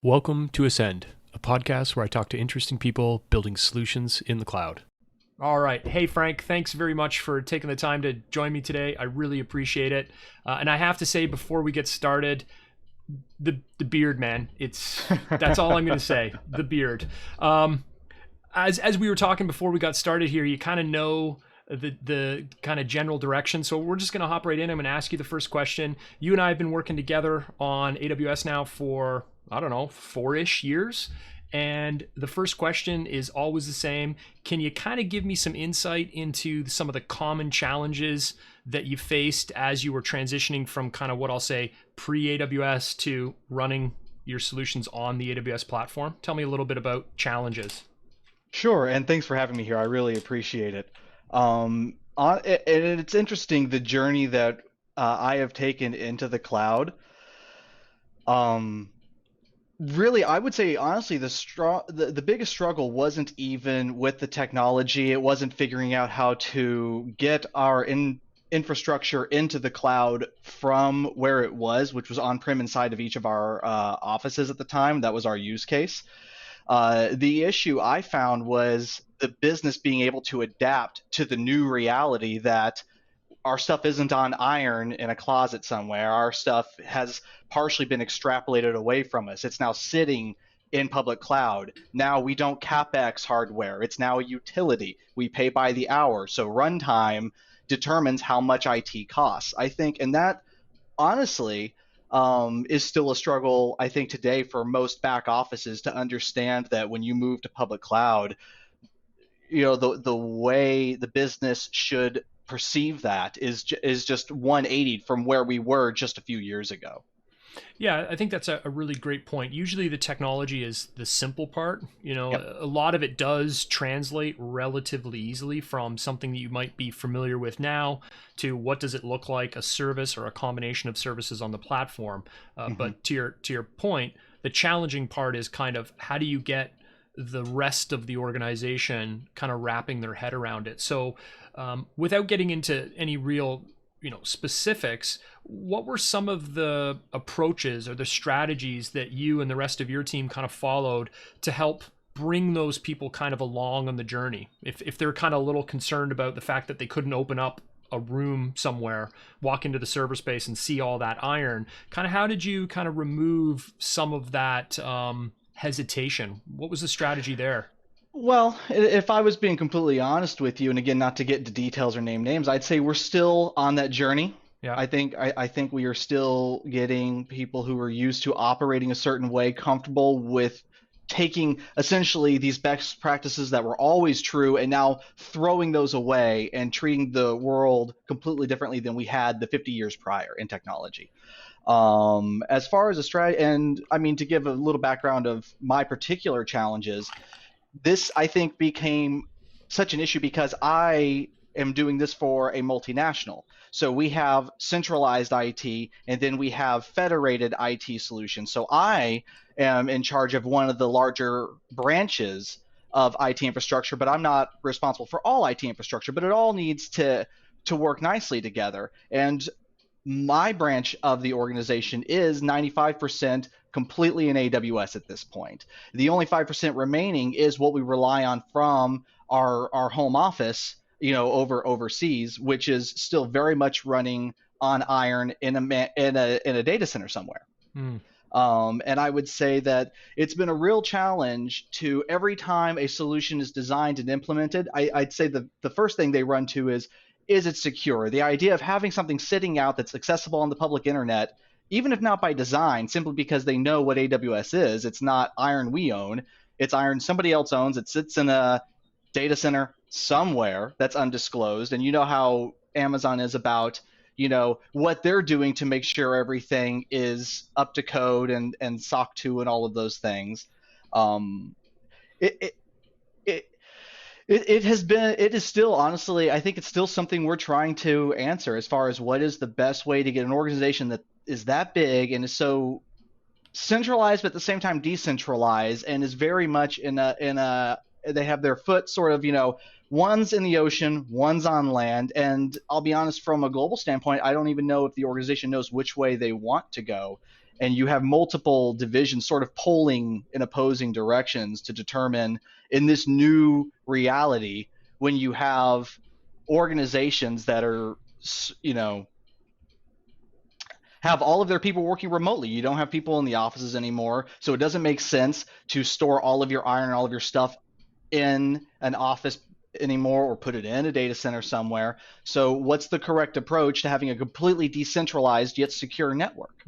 Welcome to Ascend, a podcast where I talk to interesting people building solutions in the cloud. All right. Hey, Frank, thanks very much for taking the time to join me today. I really appreciate it. And I have to say, before we get started, the beard, man, that's all I'm going to say, the beard. As we were talking before we got started here, you kind of know the kind of general direction. So we're just going to hop right in. I'm going to ask you the first question. You and I have been working together on AWS now for, I don't know, 4-ish years. And the first question is always the same. Can you kind of give me some insight into some of the common challenges that you faced as you were transitioning from kind of what I'll say pre-AWS to running your solutions on the AWS platform? Tell me a little bit about challenges. Sure, and thanks for having me here. I really appreciate it. And it's interesting the journey that I have taken into the cloud. Um, Really, I would say honestly, the biggest struggle wasn't even with the technology. It wasn't figuring out how to get our infrastructure into the cloud from where it was, which was on-prem inside of each of our offices at the time. That was our use case. The issue I found was the business being able to adapt to the new reality that our stuff isn't on iron in a closet somewhere. Our stuff has partially been extrapolated away from us. It's now sitting in public cloud. Now we don't capex hardware. It's now a utility. We pay by the hour. So runtime determines how much IT costs. I think, and that honestly is still a struggle, I think, today for most back offices to understand that when you move to public cloud, the way the business should perceive that is just 180 from where we were just a few years ago. Yeah, I think that's a really great point. Usually the technology is the simple part. Yep. A lot of it does translate relatively easily from something that you might be familiar with now to what does it look like, a service or a combination of services on the platform. Hmm. But to your point, the challenging part is kind of how do you get the rest of the organization kind of wrapping their head around it. So without getting into any real specifics, what were some of the approaches or the strategies that you and the rest of your team kind of followed to help bring those people kind of along on the journey if they're kind of a little concerned about the fact that they couldn't open up a room somewhere, walk into the server space and see all that iron? Kind of how did you kind of remove some of that hesitation? What was the strategy there? Well, if I was being completely honest with you, and again, not to get into details or name names, I'd say we're still on that journey. Yeah. I think we are still getting people who are used to operating a certain way comfortable with taking essentially these best practices that were always true and now throwing those away and treating the world completely differently than we had the 50 years prior in technology. As far as a strategy, and I mean, to give a little background of my particular challenges, this I think became such an issue because I am doing this for a multinational. So we have centralized IT and then we have federated IT solutions. So I am in charge of one of the larger branches of IT infrastructure, but I'm not responsible for all IT infrastructure, but it all needs to work nicely together. And my branch of the organization is 95% completely in AWS at this point. The only 5% remaining is what we rely on from our home office, over overseas, which is still very much running on iron in a data center somewhere. Hmm. And I would say that it's been a real challenge to every time a solution is designed and implemented. I'd say the first thing they run to is it secure? The idea of having something sitting out that's accessible on the public internet, even if not by design, simply because they know what AWS is. It's not iron we own, it's iron somebody else owns. It sits in a data center somewhere that's undisclosed. And you know how Amazon is about what they're doing to make sure everything is up to code and SOC 2 and all of those things. Um, it, it, it it is still, honestly, I think it's still something we're trying to answer as far as what is the best way to get an organization that is that big and is so centralized but at the same time decentralized and is very much in a they have their foot sort of, one's in the ocean, one's on land. And I'll be honest, from a global standpoint, I don't even know if the organization knows which way they want to go. and you have multiple divisions sort of pulling in opposing directions to determine in this new reality when you have organizations that are, you know, have all of their people working remotely. You don't have people in the offices anymore. So it doesn't make sense to store all of your iron and all of your stuff in an office anymore or put it in a data center somewhere. So what's the correct approach to having a completely decentralized yet secure network?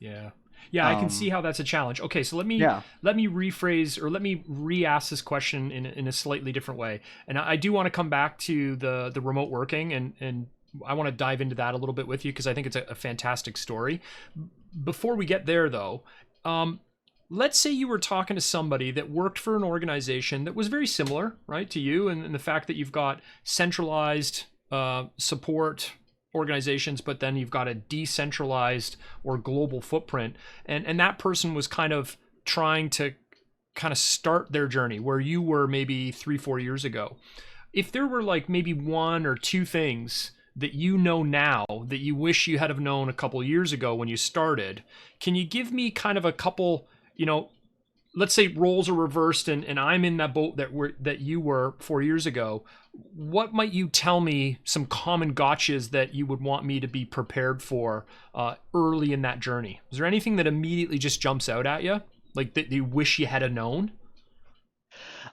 Yeah. Yeah, I can see how that's a challenge. Okay, so Yeah. let me rephrase, or let me re-ask this question in a slightly different way. And I do want to come back to the remote working, and I want to dive into that a little bit with you because I think it's a fantastic story. Before we get there, though, let's say you were talking to somebody that worked for an organization that was very similar, right, to you, and the fact that you've got centralized support organizations, but then you've got a decentralized or global footprint, and that person was kind of trying to kind of start their journey where you were maybe 3-4 years ago. If there were like maybe one or two things that you know now that you wish you had have known a couple years ago when you started, can you give me kind of a couple, let's say roles are reversed and I'm in that boat that you were 4 years ago. What might you tell me some common gotchas that you would want me to be prepared for early in that journey? Is there anything that immediately just jumps out at you, like that you wish you had known?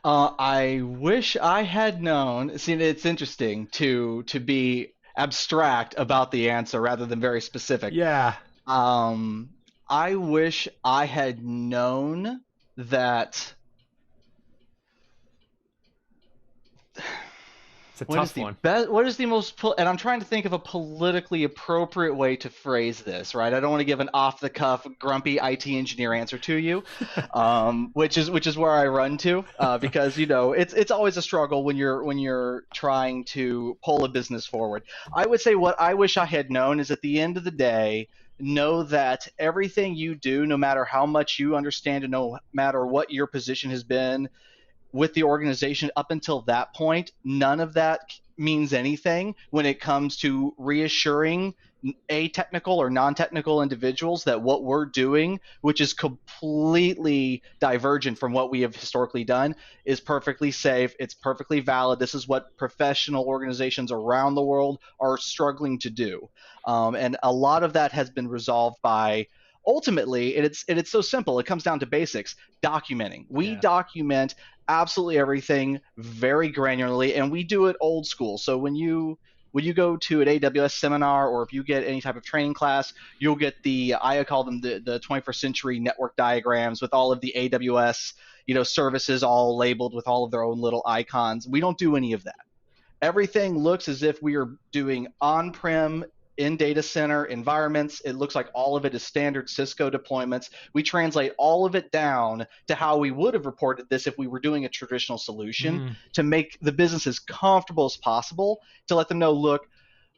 I wish I had known. See, it's interesting to be abstract about the answer rather than very specific. Yeah, Um, I wish I had known that. it's a What is tough the one. best? What is the most? And I'm trying to think of a politically appropriate way to phrase this. Right? I don't want to give an off-the-cuff, grumpy IT engineer answer to you, which is where I run to, because it's always a struggle when you're trying to pull a business forward. I would say what I wish I had known is at the end of the day, know that everything you do, no matter how much you understand and no matter what your position has been with the organization up until that point, none of that means anything when it comes to reassuring technical or non-technical individuals that what we're doing, which is completely divergent from what we have historically done, is perfectly safe, it's perfectly valid. This is what professional organizations around the world are struggling to do. And a lot of that has been resolved by ultimately, and it's so simple, it comes down to basics: documenting. We Yeah. document absolutely everything very granularly, and we do it old school. So when you go to an AWS seminar, or if you get any type of training class, you'll get I call them the 21st century network diagrams with all of the AWS services all labeled with all of their own little icons. We don't do any of that. Everything looks as if we are doing on-prem in data center environments. It looks like all of it is standard Cisco deployments. We translate all of it down to how we would have reported this if we were doing a traditional solution, Mm, to make the business as comfortable as possible, to let them know, look,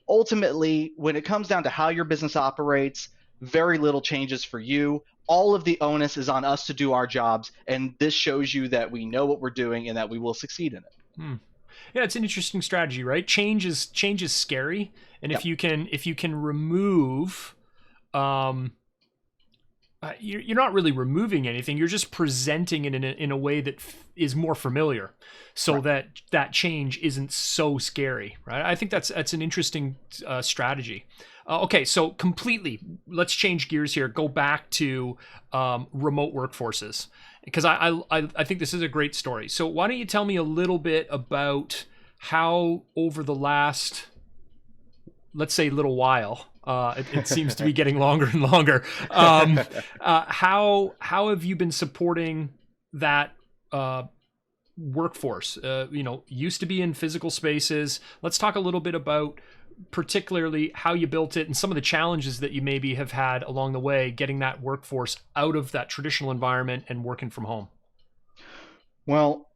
ultimately, when it comes down to how your business operates, very little changes for you. All of the onus is on us to do our jobs, and this shows you that we know what we're doing and that we will succeed in it. mm. Yeah, it's an interesting strategy, right? Change is scary, and if Yep. you can remove, um, you're not really removing anything. You're just presenting it in a way that is more familiar, so Right. that change isn't so scary, right? I think that's an interesting strategy. Okay, so completely, let's change gears here. Go back to remote workforces because I think this is a great story. So why don't you tell me a little bit about how over the last, let's say, little while, it seems to be getting longer and longer. How have you been supporting that workforce? Used to be in physical spaces. Let's talk a little bit about particularly how you built it and some of the challenges that you maybe have had along the way getting that workforce out of that traditional environment and working from home. Well,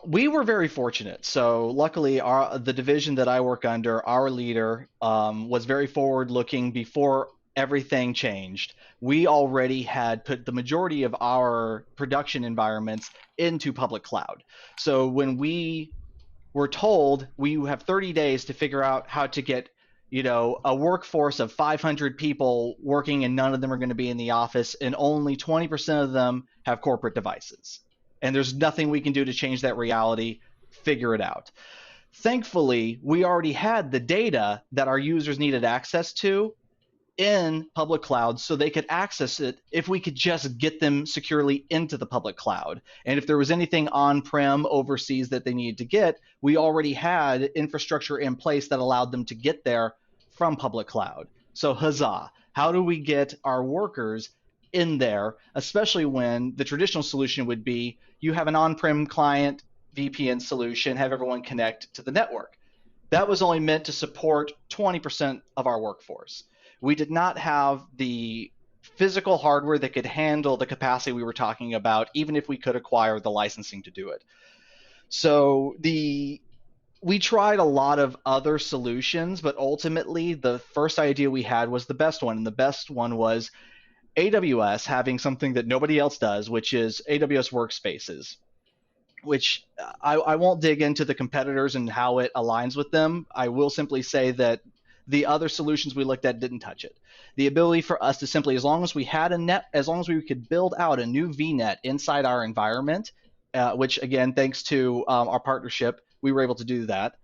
we were very fortunate. So luckily, the division that I work under, our leader, was very forward-looking before everything changed. We already had put the majority of our production environments into public cloud. So when we were told we have 30 days to figure out how to get a workforce of 500 people working and none of them are going to be in the office, and only 20% of them have corporate devices. And there's nothing we can do to change that reality. Figure it out. Thankfully, we already had the data that our users needed access to in public cloud, so they could access it if we could just get them securely into the public cloud. And if there was anything on-prem overseas that they needed to get, we already had infrastructure in place that allowed them to get there from public cloud. So huzzah. How do we get our workers in there, especially when the traditional solution would be you have an on-prem client VPN solution, have everyone connect to the network. That was only meant to support 20% of our workforce. We did not have the physical hardware that could handle the capacity we were talking about, even if we could acquire the licensing to do it. So we tried a lot of other solutions, but ultimately the first idea we had was the best one. And the best one was AWS having something that nobody else does, which is AWS Workspaces, which I won't dig into the competitors and how it aligns with them. I will simply say that the other solutions we looked at didn't touch it. The ability for us to simply, as long as we could build out a new VNet inside our environment, which again, thanks to our partnership, we were able to do that.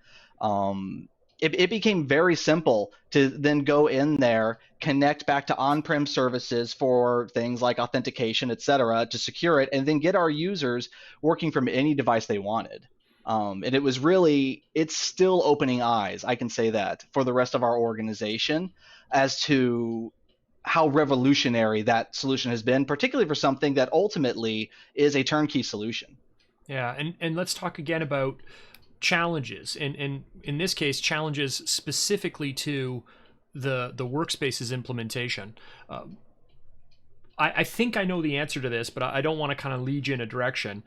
It became very simple to then go in there, connect back to on-prem services for things like authentication, et cetera, to secure it, and then get our users working from any device they wanted. And it's still opening eyes, I can say that, for the rest of our organization as to how revolutionary that solution has been, particularly for something that ultimately is a turnkey solution. Yeah, and let's talk again about challenges, and in this case, challenges specifically to the workspaces implementation. I think I know the answer to this, but I don't want to kind of lead you in a direction.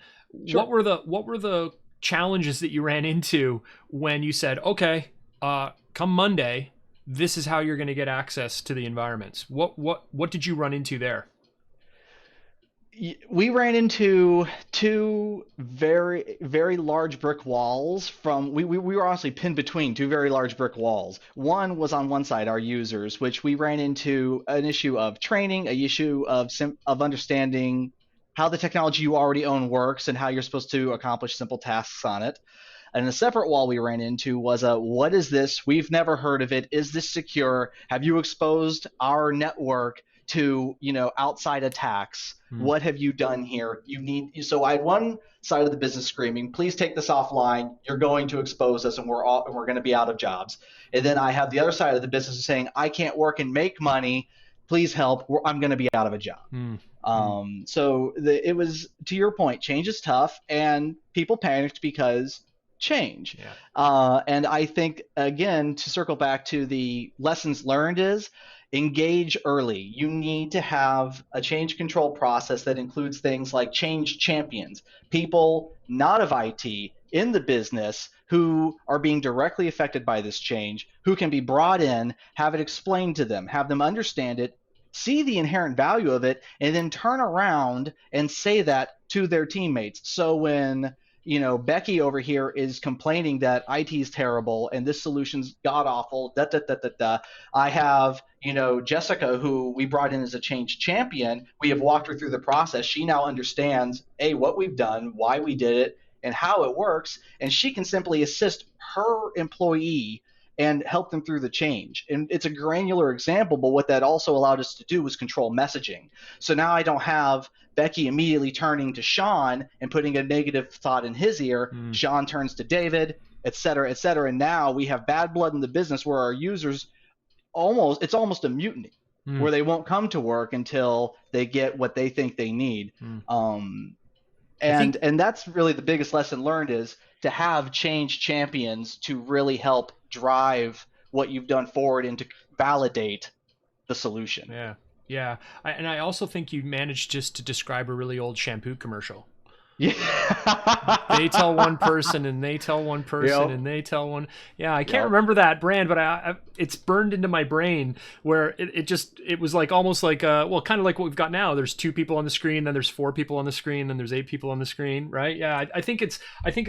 Sure. What were the challenges that you ran into when you said, okay, come Monday, this is how you're going to get access to the environments? What did you run into there? We ran into two very, very large brick walls we were honestly pinned between two very large brick walls. One was on one side, our users, which we ran into an issue of training, an issue of understanding how the technology you already own works and how you're supposed to accomplish simple tasks on it. And a separate wall we ran into was what is this? We've never heard of it. Is this secure? Have you exposed our network to outside attacks? What have you done here? So I had one side of the business screaming, please take this offline, you're going to expose us and we're going to be out of jobs. And then I have the other side of the business saying, I can't work and make money, please help, I'm going to be out of a job. So it was, to your point, change is tough and people panicked because change. Yeah. And I think, again, to circle back to the lessons learned is engage early. You need to have a change control process that includes things like change champions, people not of IT in the business who are being directly affected by this change, who can be brought in, have it explained to them, have them understand it, see the inherent value of it, and then turn around and say that to their teammates. So when Becky over here is complaining that IT is terrible and this solution's god awful, I have, Jessica, who we brought in as a change champion. We have walked her through the process. She now understands, what we've done, why we did it, and how it works. And she can simply assist her employee and help them through the change. And it's a granular example, but what that also allowed us to do was control messaging. So now I don't have Becky immediately turning to Sean and putting a negative thought in his ear. Sean turns to David, et cetera, et cetera. And now we have bad blood in the business where our users it's almost a mutiny where they won't come to work until they get what they think they need. And that's really the biggest lesson learned, is to have change champions to really help drive what you've done forward and to validate the solution. Yeah. I also think you managed just to describe a really old shampoo commercial. They tell one Yeah. person and they tell one person Yep. and they tell one. Yeah, I can't Yep. remember that brand, but it's burned into my brain where it was like almost like well, kind of like what we've got now. There's two people on the screen, then there's four people on the screen, then there's eight people on the screen, right? Yeah, I think it's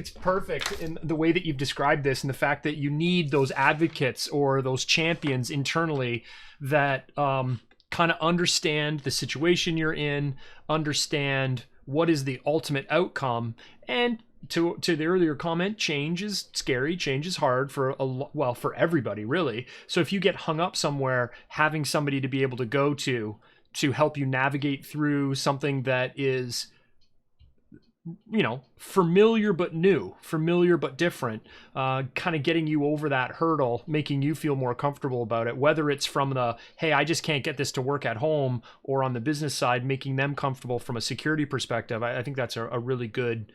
perfect in the way that you've described this and the fact that you need those advocates or those champions internally that kind of understand the situation you're in, understand what is the ultimate outcome, and to the earlier comment, change is scary, change is hard for for everybody really. So if you get hung up somewhere, having somebody to be able to go to help you navigate through something that is, you know, familiar but new, familiar but different, kind of getting you over that hurdle, making you feel more comfortable about it, whether it's from the, hey, I just can't get this to work at home, or on the business side, making them comfortable from a security perspective. I think that's a really good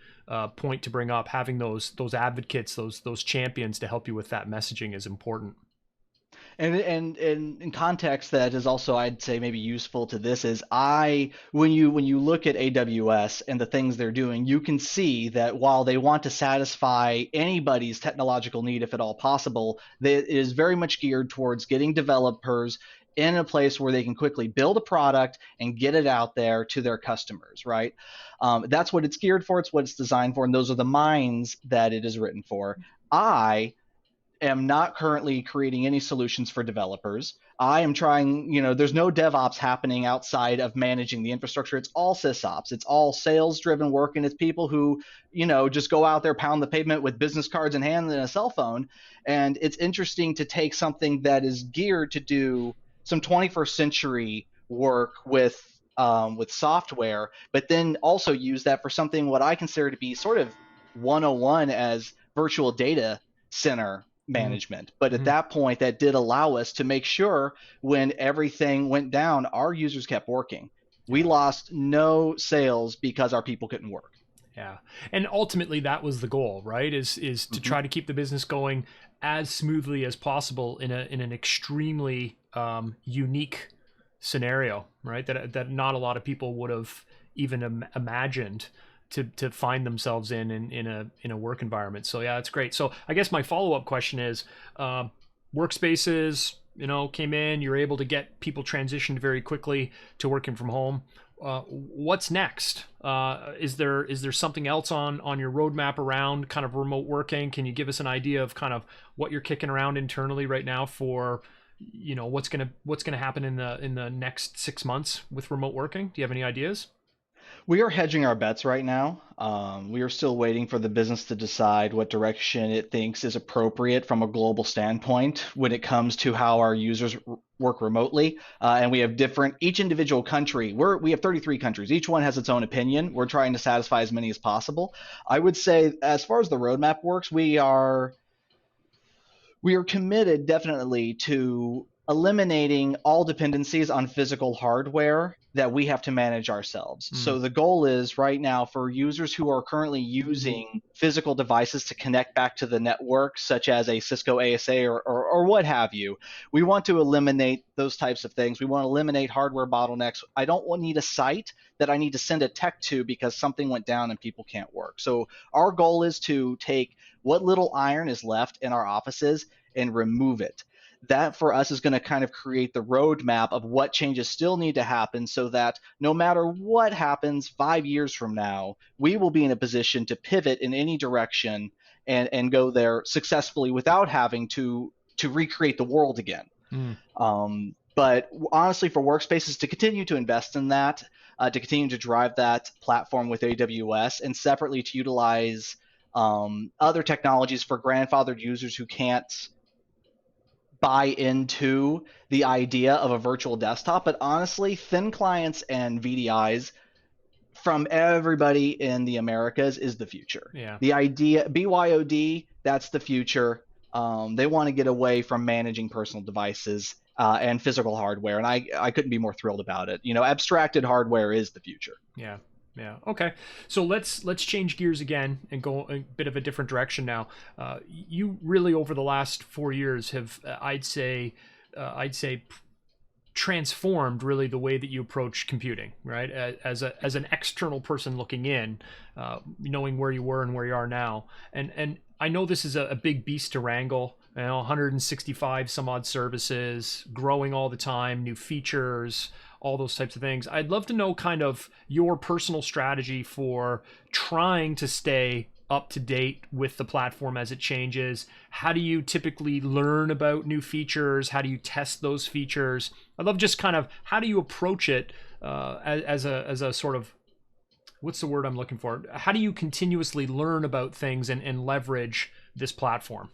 point to bring up. Having those advocates, those champions to help you with that messaging is important. And in context that is also, I'd say, maybe useful to this is, when you look at AWS and the things they're doing, you can see that while they want to satisfy anybody's technological need if at all possible, that it is very much geared towards getting developers in a place where they can quickly build a product and get it out there to their customers, right? That's what it's geared for. It's what it's designed for, and those are the minds that it is written for. I am not currently creating any solutions for developers. I am trying, there's no DevOps happening outside of managing the infrastructure. It's all SysOps. It's all sales driven work. And it's people who, just go out there, pound the pavement with business cards in hand and a cell phone. And it's interesting to take something that is geared to do some 21st century work with software, but then also use that for something what I consider to be sort of 101 as virtual data center management. But at Mm-hmm. that point, that did allow us to make sure when everything went down, our users kept working. We Yeah. lost no sales because our people couldn't work. Yeah. And ultimately that was the goal, right? Is to Mm-hmm. try to keep the business going as smoothly as possible in an extremely unique scenario, right? That not a lot of people would have even imagined to find themselves in a work environment. So yeah, that's great. So I guess my follow-up question is, workspaces, came in, you're able to get people transitioned very quickly to working from home. What's next? Is there something else on your roadmap around kind of remote working? Can you give us an idea of kind of what you're kicking around internally right now for, what's gonna happen in the next 6 months with remote working? Do you have any ideas? We are hedging our bets right now. We are still waiting for the business to decide what direction it thinks is appropriate from a global standpoint when it comes to how our users work remotely. And we have each individual country, we have 33 countries. Each one has its own opinion. We're trying to satisfy as many as possible. I would say, as far as the roadmap works, we are committed definitely to eliminating all dependencies on physical hardware that we have to manage ourselves. Mm, So the goal is right now for users who are currently using physical devices to connect back to the network, such as a Cisco ASA or what have you, we want to eliminate those types of things. We want to eliminate hardware bottlenecks. I don't need a site that I need to send a tech to because something went down and people can't work. So our goal is to take what little iron is left in our offices and remove it. That for us is going to kind of create the roadmap of what changes still need to happen so that no matter what happens 5 years from now, we will be in a position to pivot in any direction and go there successfully without having to recreate the world again. mm, But honestly, for workspaces, to continue to invest in that, to continue to drive that platform with AWS, and separately to utilize other technologies for grandfathered users who can't buy into the idea of a virtual desktop. But honestly, thin clients and VDIs from everybody in the Americas is the future. yeah. The idea, BYOD, that's the future. They want to get away from managing personal devices and physical hardware, and I couldn't be more thrilled about it. Abstracted hardware is the future. Yeah. Yeah. Okay. So let's change gears again and go a bit of a different direction now. You really over the last 4 years have, I'd say transformed really the way that you approach computing, right? As an external person looking in, knowing where you were and where you are now. And I know this is a big beast to wrangle. 165 some odd services, growing all the time, new features, all those types of things. I'd love to know kind of your personal strategy for trying to stay up to date with the platform as it changes. How do you typically learn about new features? How do you test those features? I love just kind of how do you approach it as a sort of, what's the word I'm looking for? How do you continuously learn about things and leverage this platform?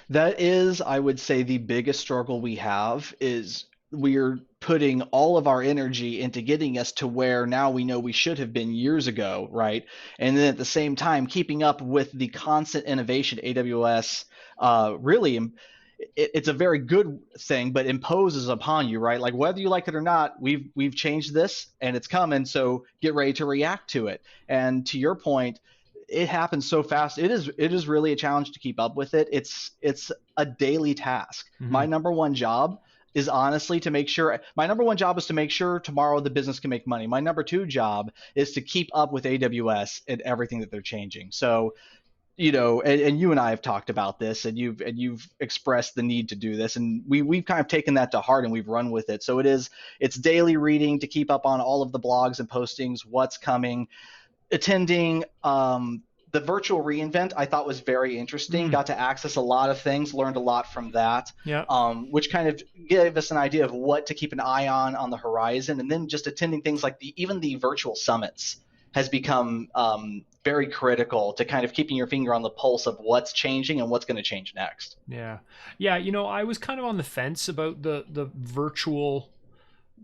That is, I would say, the biggest struggle we have is we're putting all of our energy into getting us to where now we know we should have been years ago, right? And then at the same time, keeping up with the constant innovation AWS really it's a very good thing, but imposes upon you, right? Like whether you like it or not, we've changed this and it's coming, so get ready to react to it. And to your point, it happens so fast. It is really a challenge to keep up with it. It's a daily task. Mm-hmm. My number one job is honestly to make sure tomorrow the business can make money. My number two job is to keep up with AWS and everything that they're changing. So, and you and I have talked about this, and you've expressed the need to do this, and we've kind of taken that to heart and we've run with it. So it's daily reading to keep up on all of the blogs and postings, what's coming. Attending the virtual reInvent, I thought was very interesting. Got to access a lot of things, learned a lot from that. Yeah. Which kind of gave us an idea of what to keep an eye on the horizon. And then just attending things like even the virtual summits has become very critical to kind of keeping your finger on the pulse of what's changing and what's going to change next. Yeah. I was kind of on the fence about the virtual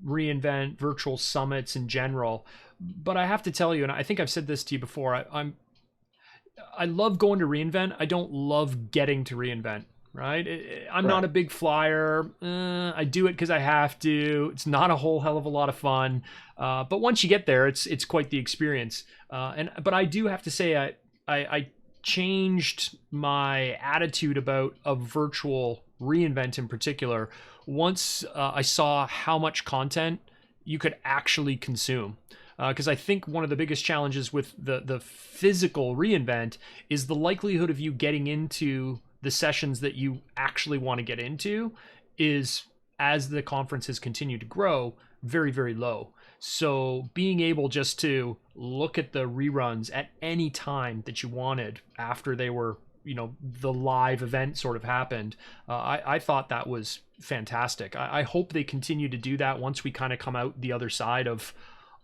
reInvent, virtual summits in general. But I have to tell you, and I think I've said this to you before, I love going to reInvent. I don't love getting to reInvent, right? I'm not a big flyer. I do it because I have to. It's not a whole hell of a lot of fun. But once you get there, it's quite the experience. But I do have to say, I changed my attitude about a virtual reInvent in particular once I saw how much content you could actually consume. Because I think one of the biggest challenges with the physical reInvent is the likelihood of you getting into the sessions that you actually want to get into is, as the conference has continued to grow, very, very low. So being able just to look at the reruns at any time that you wanted after they were, the live event sort of happened, I thought that was fantastic. I hope they continue to do that once we kind of come out the other side of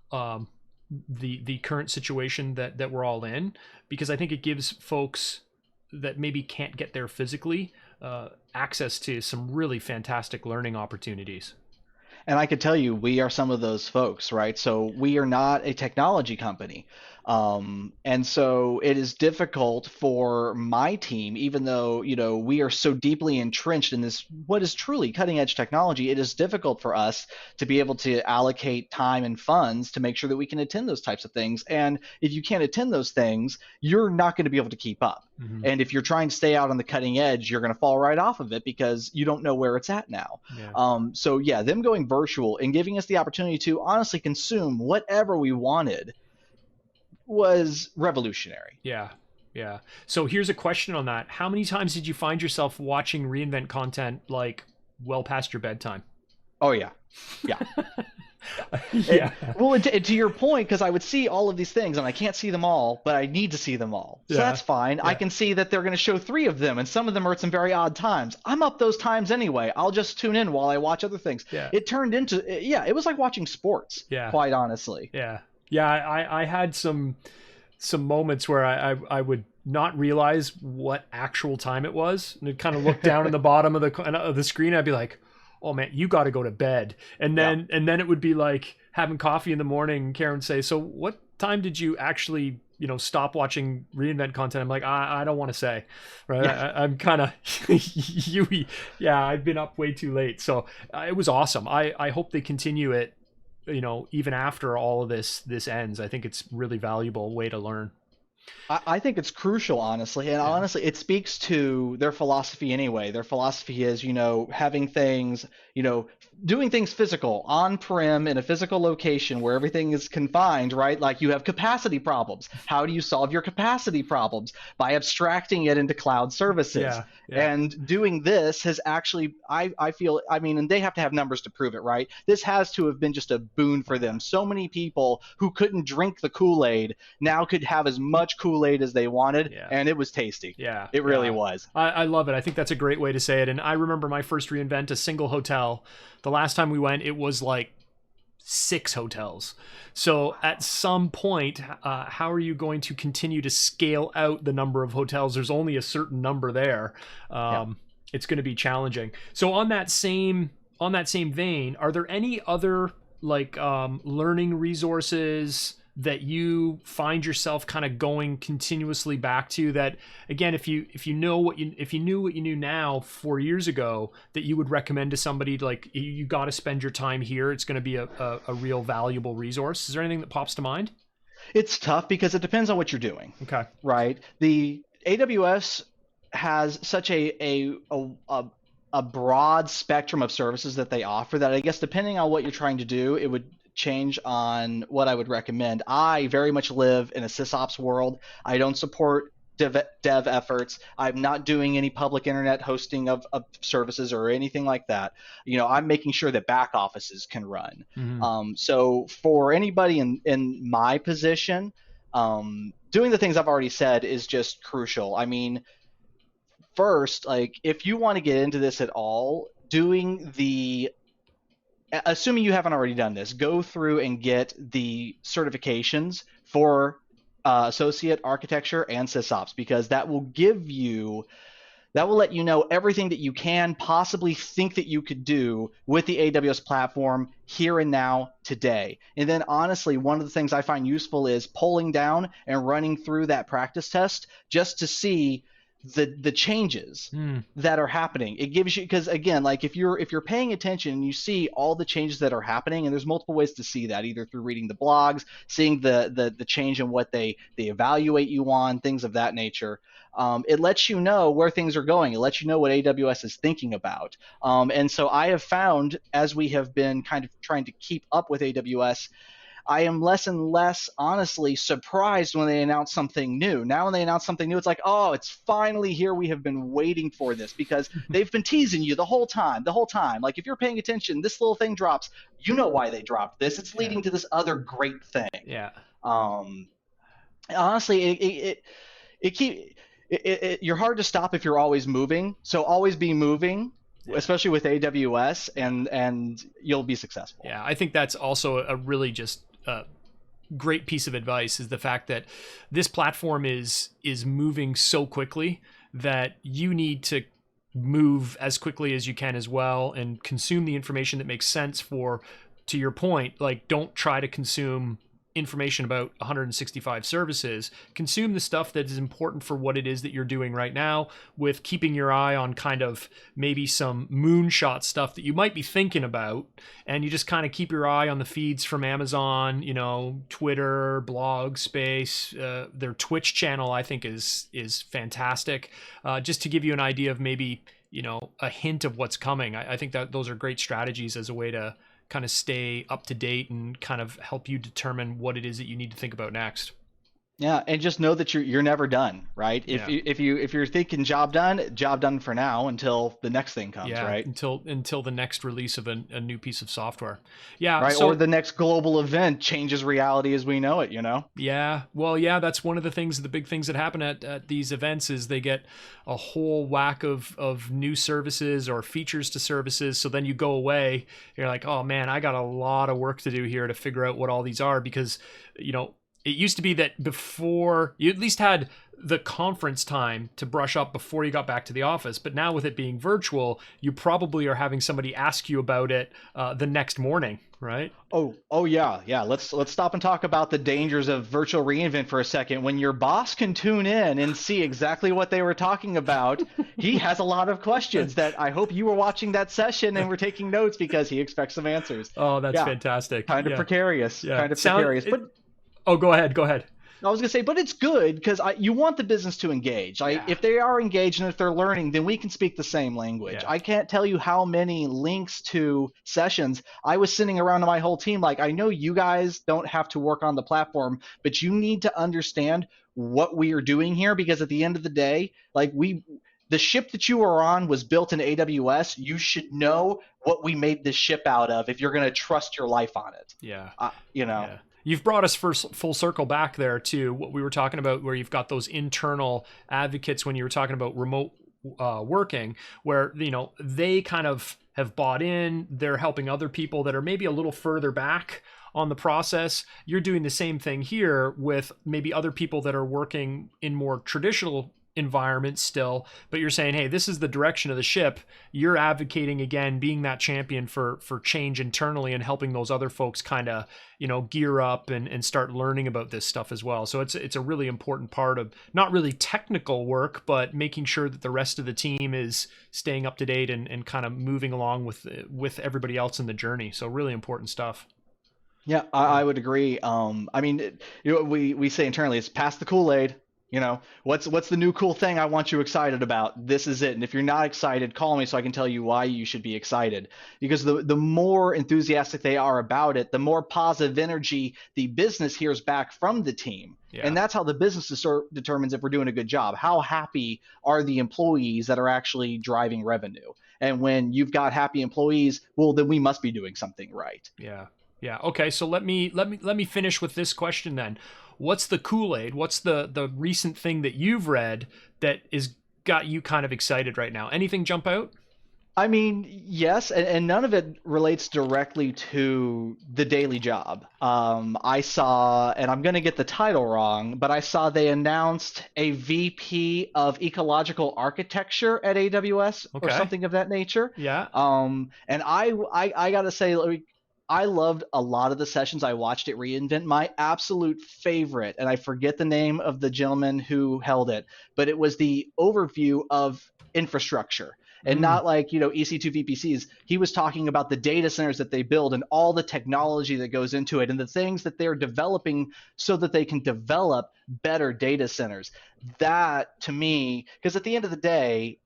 the current situation that we're all in, because I think it gives folks that maybe can't get there physically access to some really fantastic learning opportunities. And I could tell you, we are some of those folks, right? So we are not a technology company. And so it is difficult for my team, even though, we are so deeply entrenched in this, what is truly cutting edge technology, it is difficult for us to be able to allocate time and funds to make sure that we can attend those types of things. And if you can't attend those things, you're not going to be able to keep up. Mm-hmm. And if you're trying to stay out on the cutting edge, you're going to fall right off of it because you don't know where it's at now. Yeah. Them going virtual and giving us the opportunity to honestly consume whatever we wanted was revolutionary. Yeah. So here's a question on that. How many times did you find yourself watching reInvent content like well past your bedtime? Oh, yeah. Yeah. And to your point, because I would see all of these things and I can't see them all, but I need to see them all. So that's fine. Yeah. I can see that they're going to show 3 of them, and some of them are at some very odd times. I'm up those times anyway. I'll just tune in while I watch other things. Yeah. It turned into, it was like watching sports, quite honestly. Yeah. I had some moments where I would not realize what actual time it was, and I'd kind of look down at the bottom of the screen. I'd be like, "Oh man, you got to go to bed." And then it would be like having coffee in the morning. Karen would say, "So what time did you actually stop watching reInvent content?" I'm like, I don't want to say, right? Yeah. I'm kind of I've been up way too late. So it was awesome. I hope they continue it. Even after all of this ends, I think it's really valuable way to learn. I think it's crucial, honestly. And honestly, it speaks to their philosophy anyway. Their philosophy is, having things, doing things physical, on-prem in a physical location where everything is confined, right? Like you have capacity problems. How do you solve your capacity problems? By abstracting it into cloud services. Yeah, yeah. And doing this has actually, I feel, I mean, and they have to have numbers to prove it, right? This has to have been just a boon for them. So many people who couldn't drink the Kool-Aid now could have as much Kool-Aid as they wanted, Yeah. and it was tasty. Yeah, It really was. I love it. I think that's a great way to say it. And I remember my first reInvent, a single hotel. The last time we went, it was like 6 hotels. So at some point, how are you going to continue to scale out the number of hotels? There's only a certain number there. It's going to be challenging. So on that same vein, are there any other like learning resources that you find yourself kind of going continuously back to, that again, if you knew what you knew now 4 years ago, that you would recommend to somebody, like, you got to spend your time here, it's going to be a real valuable resource? Is there anything that pops to mind? It's tough because it depends on what you're doing. Okay. Right. The AWS has such a broad spectrum of services that they offer that I guess depending on what you're trying to do, it would change on what I would recommend. I very much live in a SysOps world. I don't support dev efforts. I'm not doing any public internet hosting of services or anything like that. You know, I'm making sure that back offices can run. Mm-hmm. So for anybody in my position, doing the things I've already said is just crucial. I mean, first, like, if you want to get into this at all, assuming you haven't already done this, go through and get the certifications for associate architecture and SysOps, because that will let you know everything that you can possibly think that you could do with the AWS platform here and now today. And then honestly, one of the things I find useful is pulling down and running through that practice test just to see the changes that are happening. It gives you, because again, like if you're paying attention and you see all the changes that are happening, and there's multiple ways to see that, either through reading the blogs, seeing the change in what they evaluate you on, things of that nature. It lets you know where things are going. It lets you know what AWS is thinking about. And so I have found, as we have been kind of trying to keep up with AWS, I am less and less, honestly, surprised when they announce something new. Now when they announce something new, it's like, oh, it's finally here. We have been waiting for this, because they've been teasing you the whole time. Like, if you're paying attention, this little thing drops. You know why they dropped this. It's leading to this other great thing. Yeah. Honestly, you're hard to stop if you're always moving. So always be moving. Especially with AWS, and you'll be successful. Yeah, I think that's also a really just great piece of advice, is the fact that this platform is moving so quickly that you need to move as quickly as you can as well, and consume the information that makes sense. To your point, like, don't try to consume information about 165 services. Consume the stuff that is important for what it is that you're doing right now, with keeping your eye on kind of maybe some moonshot stuff that you might be thinking about, and you just kind of keep your eye on the feeds from Amazon, Twitter, blog space, their Twitch channel, I think is fantastic, just to give you an idea of maybe a hint of what's coming. I think that those are great strategies as a way to kind of stay up to date and kind of help you determine what it is that you need to think about next. Yeah, and just know that you're never done, right? If you're thinking job done for now until the next thing comes, right? Until the next release of a new piece of software. Yeah. Right. Or the next global event changes reality as we know it, Yeah. Well, yeah, that's one of the big things that happen at these events, is they get a whole whack of new services or features to services. So then you go away, you're like, oh man, I got a lot of work to do here to figure out what all these are, because, it used to be that before you at least had the conference time to brush up before you got back to the office. But now with it being virtual, you probably are having somebody ask you about it the next morning, right? Oh yeah. Let's stop and talk about the dangers of virtual reInvent for a second. When your boss can tune in and see exactly what they were talking about, he has a lot of questions that I hope you were watching that session and were taking notes, because he expects some answers. Oh, that's fantastic. Kind of precarious. Yeah. Kind of precarious. But Oh, go ahead. I was gonna say, but it's good because you want the business to engage. Like, Yeah. if they are engaged and if they're learning, then we can speak the same language. Yeah. I can't tell you how many links to sessions I was sending around to my whole team. Like, I know you guys don't have to work on the platform, but you need to understand what we are doing here, because at the end of the day, like, the ship that you are on was built in AWS. You should know what we made this ship out of if you're going to trust your life on it. Yeah. You know. Yeah. You've brought us full circle back there to what we were talking about, where you've got those internal advocates when you were talking about remote working, where, you know, they kind of have bought in, they're helping other people that are maybe a little further back on the process. You're doing the same thing here with maybe other people that are working in more traditional environment still, but you're saying, hey, this is the direction of the ship. You're advocating, again, being that champion for change internally and helping those other folks kind of, you know, gear up and start learning about this stuff as well. So it's a really important part of not really technical work, but making sure that the rest of the team is staying up to date and kind of moving along with everybody else in the journey. So really important stuff. Yeah, I would agree. I mean, you know, we say internally, it's pass the Kool-Aid. You know, what's the new cool thing I want you excited about? This is it. And if you're not excited, call me so I can tell you why you should be excited. Because the more enthusiastic they are about it, the more positive energy the business hears back from the team. Yeah. And that's how the business determines if we're doing a good job. How happy are the employees that are actually driving revenue? And when you've got happy employees, well, then we must be doing something right. Yeah. Yeah. Okay. So let me finish with this question then. What's the Kool-Aid? What's the recent thing that you've read that is got you kind of excited right now? Anything jump out? I mean, yes, and none of it relates directly to the daily job. I saw, and I'm going to get the title wrong, but I saw they announced a VP of ecological architecture at AWS or something of that nature. Yeah. And I got to say, like, I loved a lot of the sessions I watched at reInvent. My absolute favorite, and I forget the name of the gentleman who held it, but it was the overview of infrastructure. And not like, you know, EC2 VPCs. He was talking about the data centers that they build and all the technology that goes into it and the things that they're developing so that they can develop better data centers. That, to me, because at the end of the day,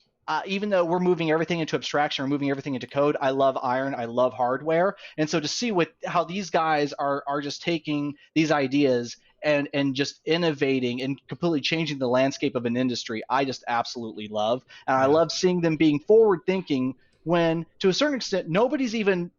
even though we're moving everything into abstraction, we're moving everything into code. I love iron. I love hardware. And so to see how these guys are just taking these ideas and just innovating and completely changing the landscape of an industry, I just absolutely love. And I love seeing them being forward thinking when, to a certain extent, nobody's even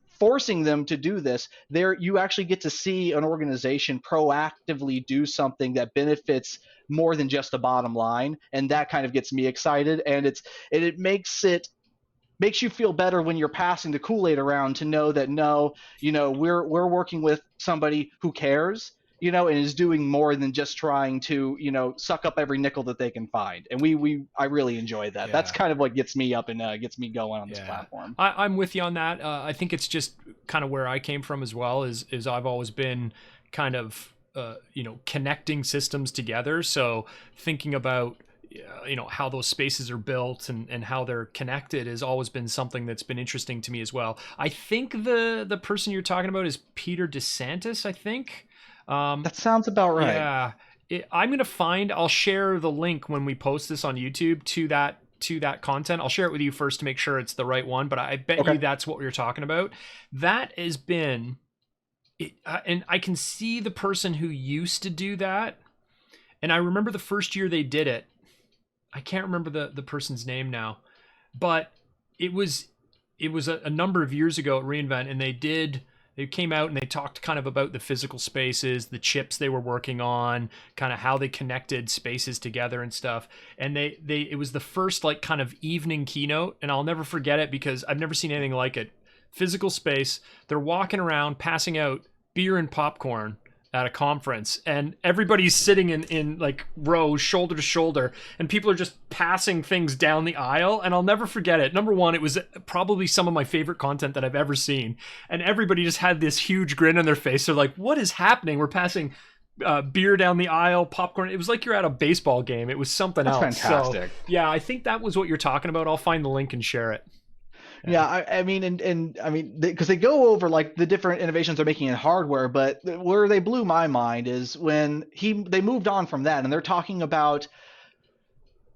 forcing them to do this. You actually get to see an organization proactively do something that benefits more than just the bottom line, and that kind of gets me excited. And it makes you feel better when you're passing the Kool-Aid around to know that, no, you know, we're working with somebody who cares, you know, and is doing more than just trying to, you know, suck up every nickel that they can find. And I really enjoy that. Yeah. That's kind of what gets me up and gets me going on this platform. I'm with you on that. I think it's just kind of where I came from as well. Is I've always been kind of you know, connecting systems together. So thinking about you know, how those spaces are built and how they're connected has always been something that's been interesting to me as well. I think the person you're talking about is Peter DeSantis, I think. That sounds about right. Yeah. I'll share the link when we post this on YouTube to that content. I'll share it with you first to make sure it's the right one, but I bet you that's what we were talking about. That has been, and I can see the person who used to do that. And I remember the first year they did it. I can't remember the person's name now, but it was a number of years ago at reInvent, and they came out and they talked kind of about the physical spaces, the chips they were working on, kind of how they connected spaces together and stuff. And it was the first like kind of evening keynote, and I'll never forget it because I've never seen anything like it. Physical space, they're walking around passing out beer and popcorn at a conference, and everybody's sitting in like rows shoulder to shoulder, and people are just passing things down the aisle. And I'll never forget it. Number one, it was probably some of my favorite content that I've ever seen, and everybody just had this huge grin on their face. They're like, what is happening? We're passing beer down the aisle, popcorn. It was like you're at a baseball game. It was something else. Fantastic. So, yeah, I think that was what you're talking about. I'll find the link and share it. Yeah, I mean, and I mean, because they go over like the different innovations they're making in hardware, but where they blew my mind is when they moved on from that, and they're talking about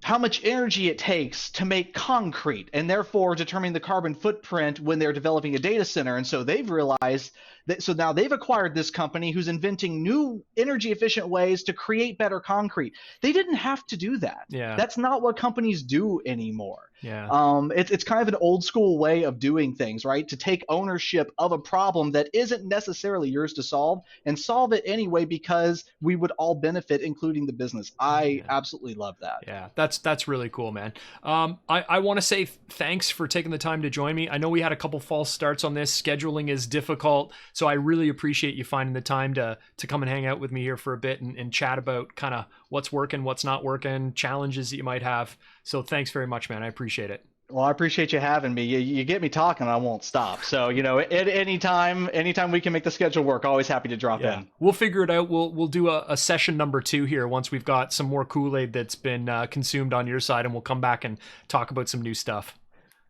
how much energy it takes to make concrete and therefore determining the carbon footprint when they're developing a data center. And so they've realized that, so now they've acquired this company who's inventing new energy efficient ways to create better concrete. They didn't have to do that. Yeah. That's not what companies do anymore. Yeah. It's kind of an old school way of doing things, right? To take ownership of a problem that isn't necessarily yours to solve and solve it anyway because we would all benefit, including the business. I absolutely love that. Yeah, that's really cool, man. I want to say thanks for taking the time to join me. I know we had a couple false starts on this. Scheduling is difficult, so I really appreciate you finding the time to come and hang out with me here for a bit and chat about kind of what's working, what's not working, challenges that you might have. So thanks very much, man. I appreciate it. Well, I appreciate you having me. You get me talking, I won't stop. So, at any time we can make the schedule work, always happy to drop in. We'll figure it out. We'll do a session number 2 here once we've got some more Kool-Aid that's been consumed on your side, and we'll come back and talk about some new stuff.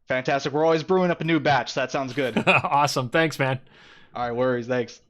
Fantastic. We're always brewing up a new batch. So that sounds good. Awesome. Thanks, man. All right, worries. Thanks.